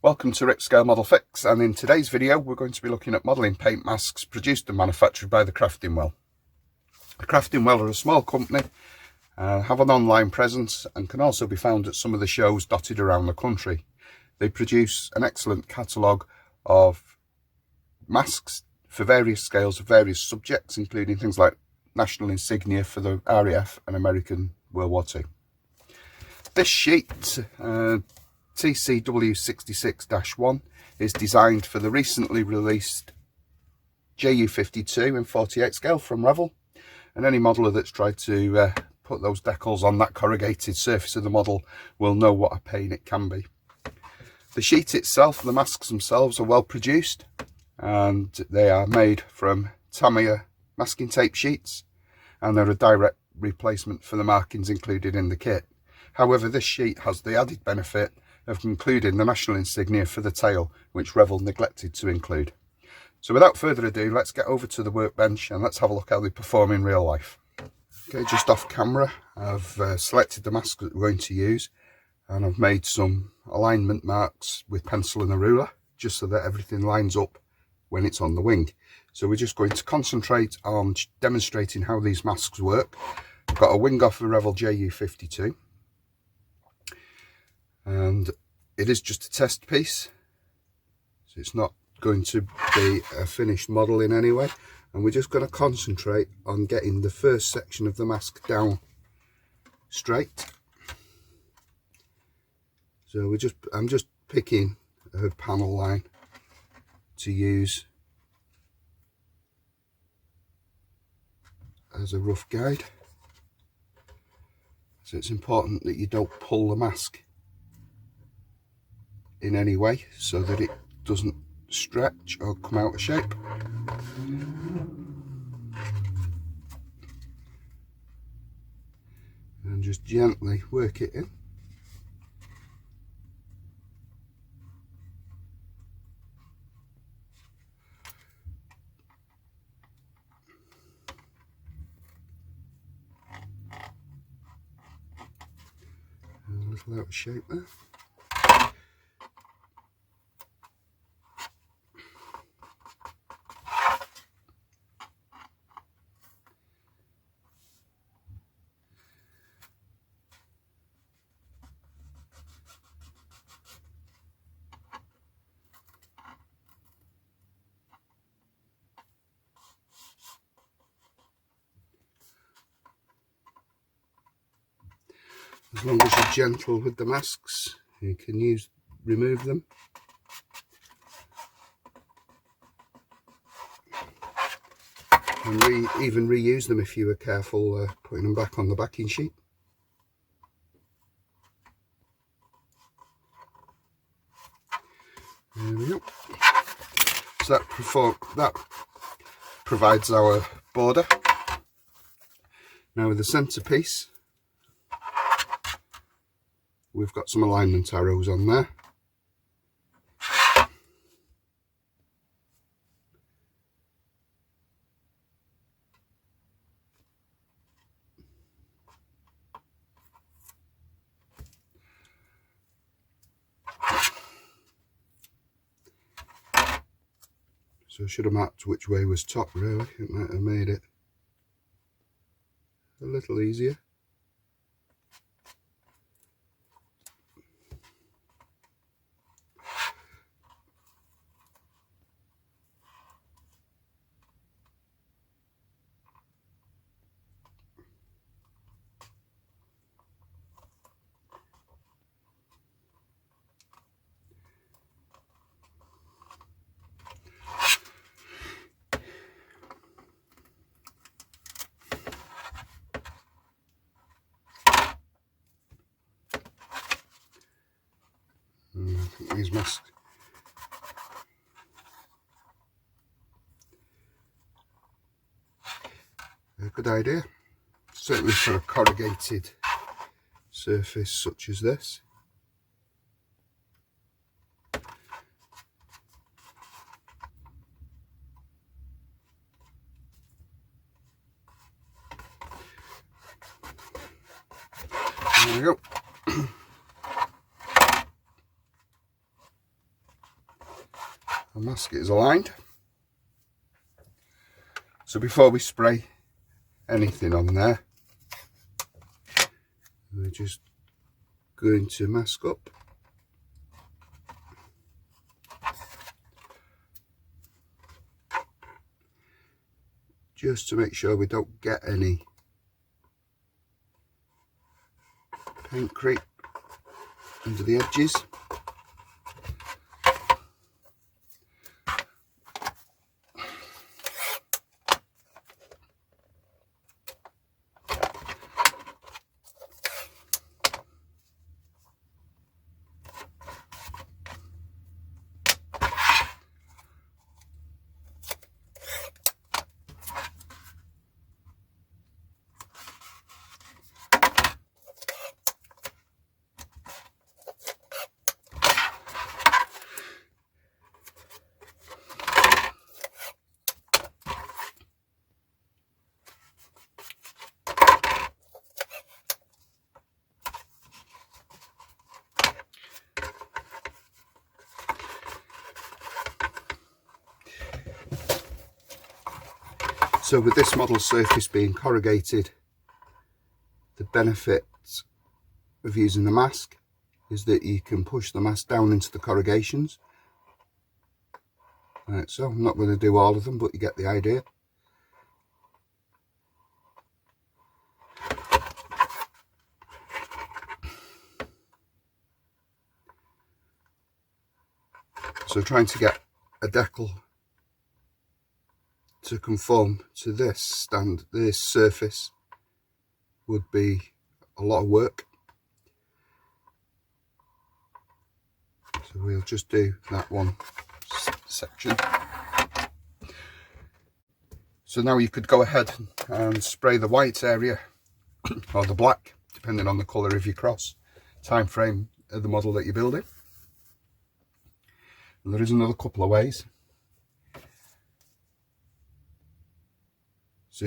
Welcome to Rick Scale Model Fix, and in today's video we're going to be looking at modelling paint masks produced and manufactured by the Crafting Well. The Crafting Well are a small company, have an online presence and can also be found at some of the shows dotted around the country. They produce an excellent catalogue of masks for various scales of various subjects, including things like national insignia for the RAF and American World War II. This sheet, TCW66-1, is designed for the recently released JU52 in 48 scale from Revell, and any modeller that's tried to put those decals on that corrugated surface of the model will know what a pain it can be. The sheet itself, the masks themselves, are well produced and they are made from Tamiya masking tape sheets, and they're a direct replacement for the markings included in the kit. However, this sheet has the added benefit of including the national insignia for the tail, which Revell neglected to include. So without further ado, let's get over to the workbench and let's have a look how they perform in real life. Okay, just off camera, I've selected the mask that we're going to use, and I've made some alignment marks with pencil and a ruler, just so that everything lines up when it's on the wing. So we're just going to concentrate on demonstrating how these masks work. I've got a wing off the Revell JU52. And it is just a test piece, so it's not going to be a finished model in any way, and we're just going to concentrate on getting the first section of the mask down straight. So I'm just picking a panel line to use as a rough guide. So it's important that you don't pull the mask in any way so that it doesn't stretch or come out of shape. And just gently work it in. And a little out of shape there. As long as you're gentle with the masks, you can remove them. And even reuse them if you were careful putting them back on the backing sheet. There we go. So that provides our border. Now with the centrepiece, we've got some alignment arrows on there. So I should have marked which way was top, really. It might have made it a little easier. I think these masks are a good idea, certainly for a corrugated surface such as this. There we go. our mask is aligned. So before we spray anything on there, we're just going to mask up. Just to make sure we don't get any paint creep under the edges. So with this model surface being corrugated, the benefit of using the mask is that you can push the mask down into the corrugations. Right, so I'm not going to do all of them, but you get the idea. So trying to get a decal to conform to this surface would be a lot of work. So we'll just do that one section. So now you could go ahead and spray the white area or the black, depending on the colour of your cross time frame of the model that you're building. And there is another couple of ways. So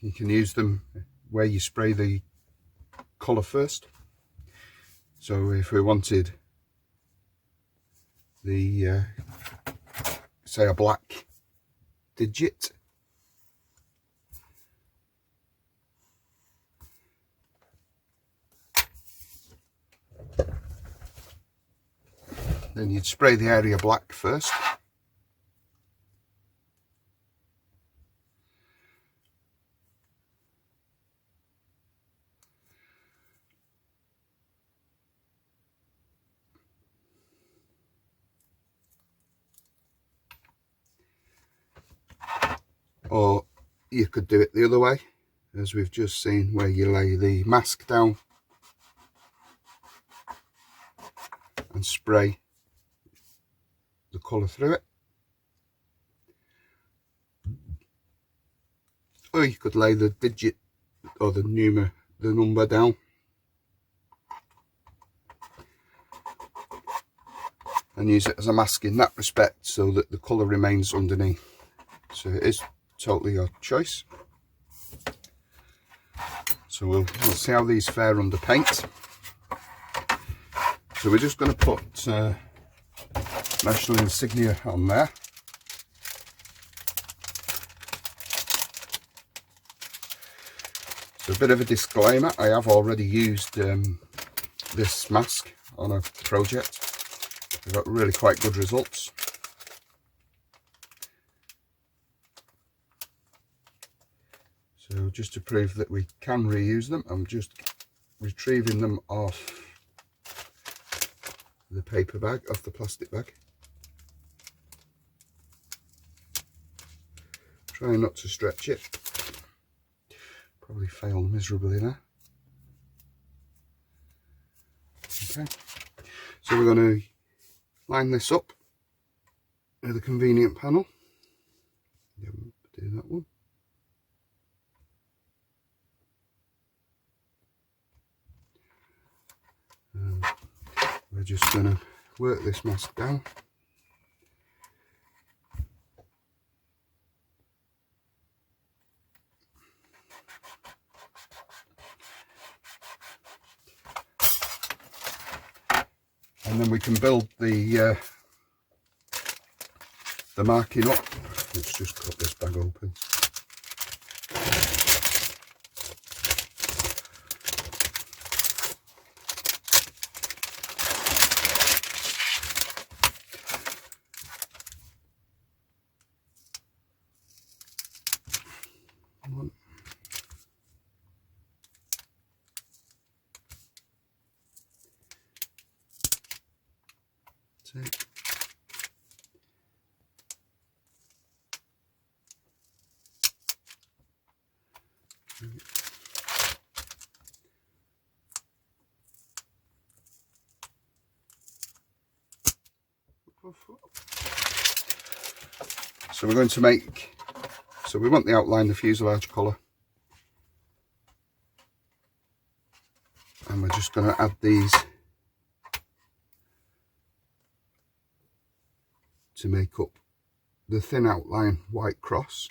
you can use them where you spray the colour first. So if we wanted the say a black digit, then you'd spray the area black first. Or you could do it the other way, as we've just seen, where you lay the mask down and spray the colour through it. Or you could lay the digit or the number down and use it as a mask in that respect, so that the colour remains underneath. So it is totally your choice. So we'll see how these fare under paint. So we're just going to put national insignia on there. So a bit of a disclaimer, I have already used this mask on a project. I've got really quite good results. So just to prove that we can reuse them, I'm just retrieving them off the paper bag, off the plastic bag. Trying not to stretch it. Probably failed miserably there. Okay, so we're going to line this up with a convenient panel. Do that one. We're just going to work this mask down. And then we can build the the marking up. Let's just cut this bag open. So we're going to make, so we want the outline, the fuselage colour, and we're just going to add these to make up the thin outline white cross.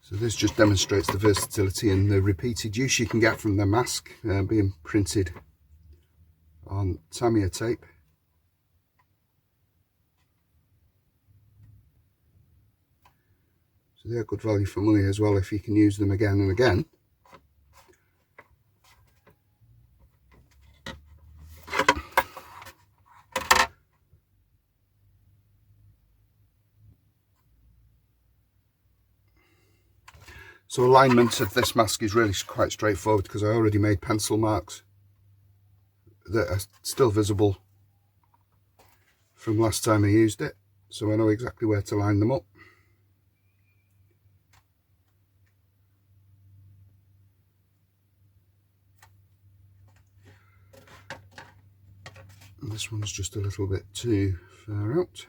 So this just demonstrates the versatility and the repeated use you can get from the mask being printed on Tamiya tape. So they're good value for money as well if you can use them again and again. So alignment of this mask is really quite straightforward because I already made pencil marks that are still visible from last time I used it, so I know exactly where to line them up. And this one's just a little bit too far out.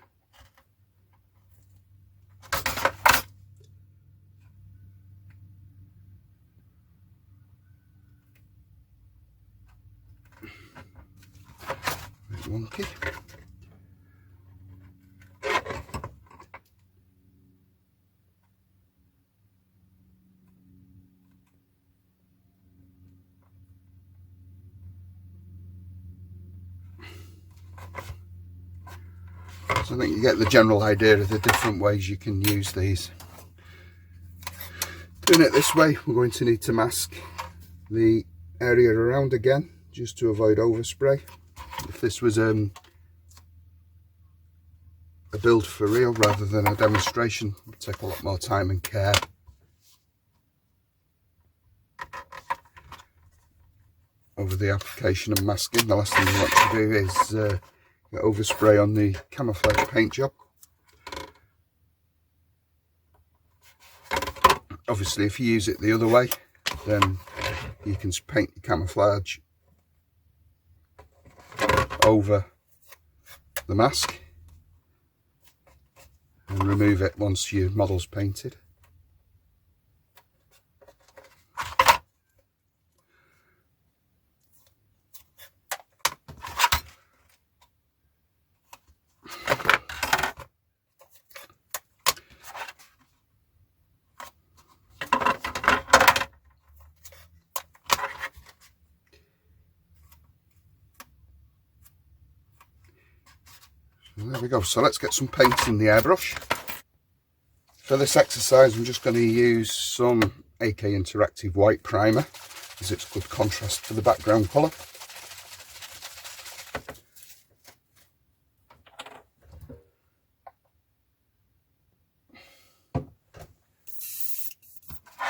Wonky. So I think you get the general idea of the different ways you can use these. Doing it this way, we're going to need to mask the area around again, just to avoid overspray. If this was a build for real rather than a demonstration, it would take a lot more time and care. Over the application of masking. The last thing you want to do is get overspray on the camouflage paint job. Obviously if you use it the other way, then you can paint the camouflage over the mask and remove it once your model's painted. There we go. So let's get some paint in the airbrush. For this exercise I'm just going to use some AK Interactive white primer as it's good contrast for the background colour.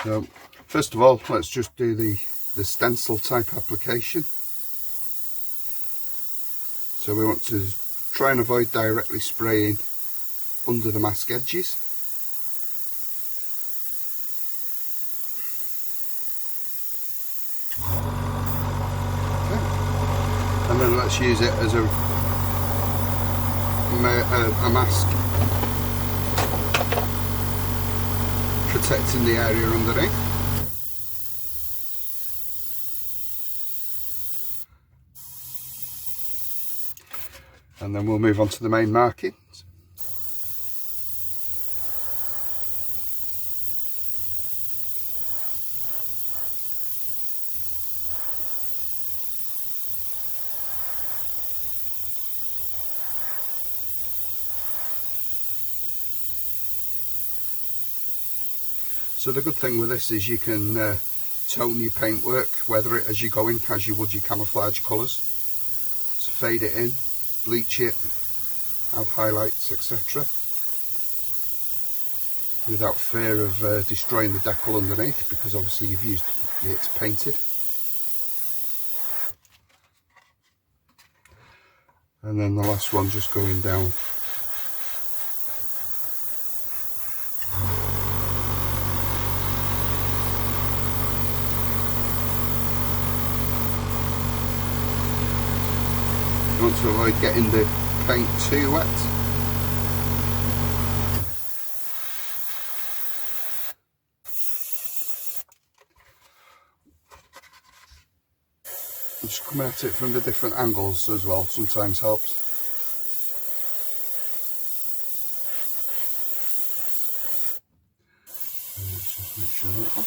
So first of all, let's just do the stencil type application. So we want to try and avoid directly spraying under the mask edges. Okay. And then let's use it as a mask protecting the area underneath. And then we'll move on to the main markings. So the good thing with this is you can tone your paintwork, weather it as you go in, as you would your camouflage colours. So fade it in, bleach it, add highlights, etc. without fear of destroying the decal underneath, because obviously you've used it painted. And then the last one just going down. You want to avoid getting the paint too wet. Just coming at it from the different angles as well sometimes helps. Let's just make sure that.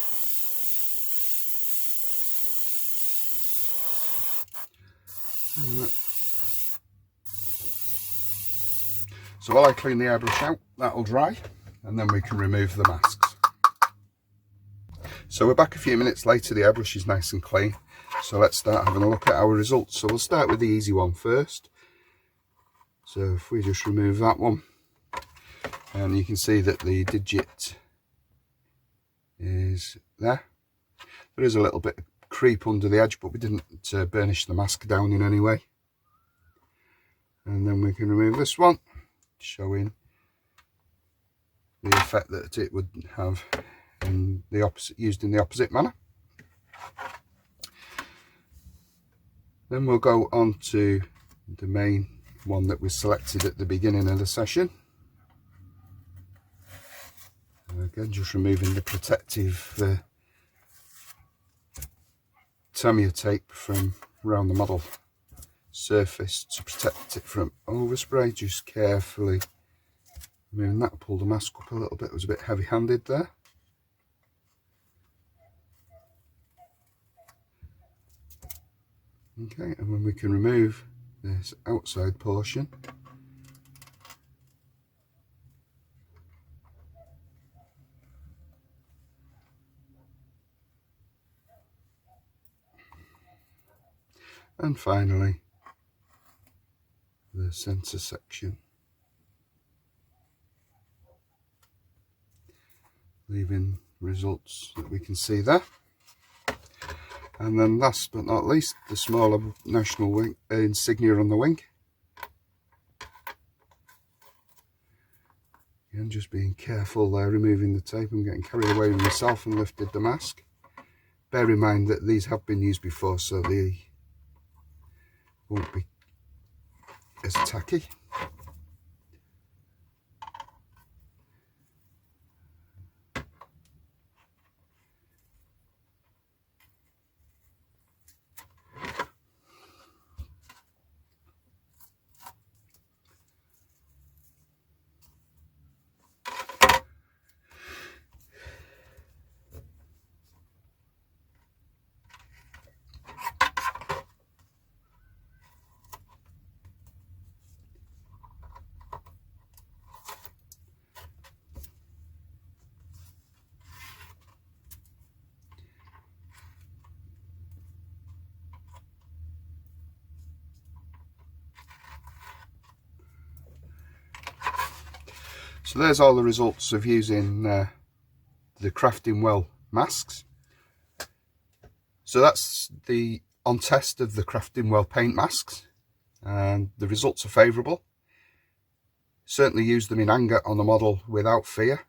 So while I clean the airbrush out, that'll dry, and then we can remove the masks. So we're back a few minutes later, the airbrush is nice and clean. So let's start having a look at our results. So we'll start with the easy one first. So if we just remove that one, and you can see that the digit is there. There is a little bit of creep under the edge, but we didn't burnish the mask down in any way. And then we can remove this one, showing the effect that it would have in the opposite, used in the opposite manner. Then we'll go on to the main one that we selected at the beginning of the session. And again, just removing the protective Tamiya tape from around the model surface to protect it from overspray. Just carefully removing that. Pull the mask up a little bit, it was a bit heavy handed there. Okay, and then we can remove this outside portion. And finally, the centre section. Leaving results that we can see there. And then last but not least, the smaller national wing, insignia on the wing. Again, just being careful there, removing the tape. I'm getting carried away with myself and lifted the mask. Bear in mind that these have been used before, so they won't be as tacky. So there's all the results of using the Crafting Well masks. So that's the on test of the Crafting Well paint masks, and the results are favourable. Certainly use them in anger on the model without fear.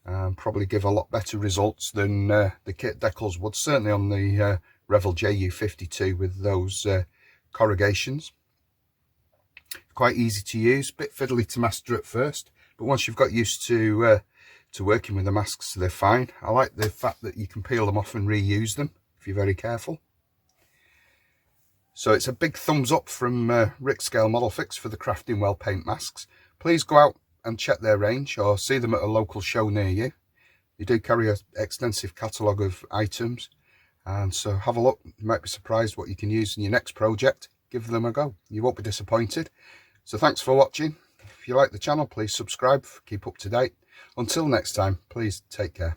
Probably give a lot better results than the kit decals would, certainly on the Revell JU52 with those corrugations. Quite easy to use, bit fiddly to master at first, but once you've got used to to working with the masks, so they're fine. I like the fact that you can peel them off and reuse them if you're very careful. So it's a big thumbs up from Rick Scale Model Fix for the Crafting Well paint masks. Please go out and check their range or see them at a local show near you. They do carry an extensive catalogue of items, and so have a look. You might be surprised what you can use in your next project. Give them a go, you won't be disappointed. So thanks for watching. If you like the channel, please subscribe, keep up to date. Until next time, please take care.